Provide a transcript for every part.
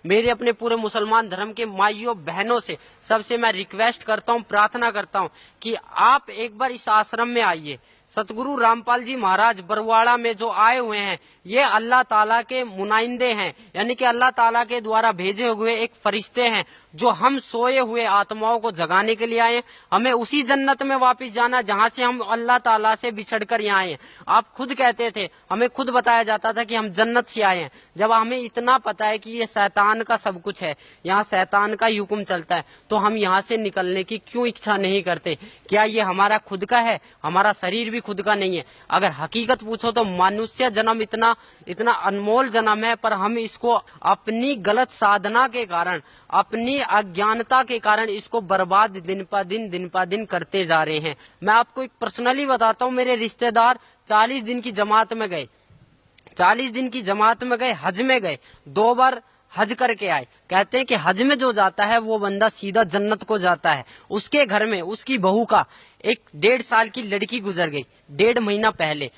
मेरे अपने पूरे मुसलमान धर्म के माइयों बहनों से सबसे मैं रिक्वेस्ट करता हूँ, प्रार्थना करता हूँ कि आप एक बार इस आश्रम में आइए। सतगुरु रामपाल जी महाराज बरवाड़ा में जो आए हुए हैं, ये अल्लाह ताला के मुनाइंदे हैं, यानी कि अल्लाह ताला के द्वारा भेजे हुए एक फरिश्ते हैं जो हम सोए हुए आत्माओं को जगाने के लिए आए हैं। हमें उसी जन्नत में वापस जाना जहां से हम अल्लाह ताला से बिछड़कर यहाँ आए हैं। आप खुद कहते थे, हमें खुद बताया जाता था कि हम जन्नत से आए हैं। जब हमें इतना पता है कि ये शैतान का सब कुछ है, यहाँ शैतान का ही हुक्म चलता है, तो हम यहाँ से निकलने की क्यों इच्छा नहीं करते? क्या ये हमारा खुद का है? हमारा शरीर भी खुद का नहीं है। अगर हकीकत पूछो तो मनुष्य जन्म इतना इतना अनमोल जन्म है, पर हम इसको अपनी गलत साधना के कारण, अपनी अज्ञानता के कारण इसको बर्बाद दिन पा दिन करते जा रहे हैं। मैं आपको एक पर्सनली बताता हूँ, मेरे रिश्तेदार 40 दिन की जमात में गए, 40 दिन की जमात में गए, हज में गए, 2 बार हज करके आए। कहते हैं कि हज में जो जाता है वो बंदा सीधा जन्नत को जाता है। उसके घर में उसकी बहू का एक 1.5 साल की लड़की गुजर गई, 1.5 महीना पहले।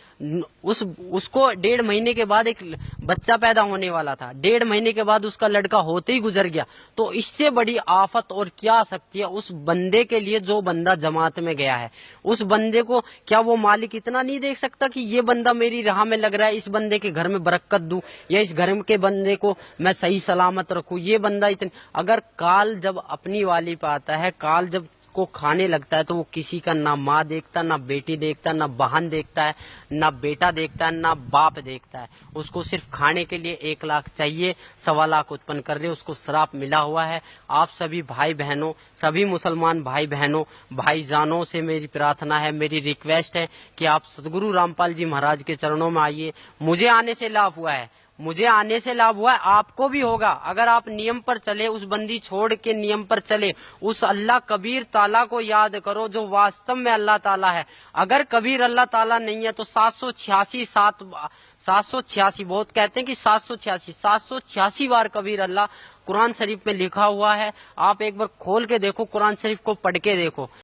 उसको 1.5 महीने के बाद एक बच्चा पैदा होने वाला था, 1.5 महीने के बाद उसका लड़का होते ही गुजर गया। तो इससे बड़ी आफत और क्या आ सकती है उस बंदे के लिए जो बंदा जमात में गया है? उस बंदे को क्या वो मालिक इतना नहीं देख सकता कि ये बंदा मेरी राह में लग रहा है, इस बंदे के घर में बरकत दूं, या इस घर के बंदे को मैं सही सलामत रखूं? ये बंदा इतने, अगर काल जब अपनी वाली पे आता है, काल जब को खाने लगता है, तो वो किसी का ना माँ देखता, ना बेटी देखता, ना बहन देखता है, ना बेटा देखता है, ना बाप देखता है। उसको सिर्फ खाने के लिए 1 लाख चाहिए, 1.25 लाख उत्पन्न कर रहे, उसको श्राप मिला हुआ है। आप सभी भाई बहनों, सभी मुसलमान भाई बहनों, भाईजानों से मेरी प्रार्थना है, मेरी रिक्वेस्ट है कि आप सतगुरु रामपाल जी महाराज के चरणों में आइए। मुझे आने से लाभ हुआ है, मुझे आने से लाभ हुआ है, आपको भी होगा। अगर आप नियम पर चले, उस बंदी छोड़ के नियम पर चले, उस अल्लाह कबीर ताला को याद करो जो वास्तव में अल्लाह ताला है। अगर कबीर अल्लाह ताला नहीं है तो 786 बहुत कहते हैं कि 786 बार कबीर अल्लाह कुरान शरीफ में लिखा हुआ है। आप एक बार खोल के देखो, कुरान शरीफ को पढ़ के देखो।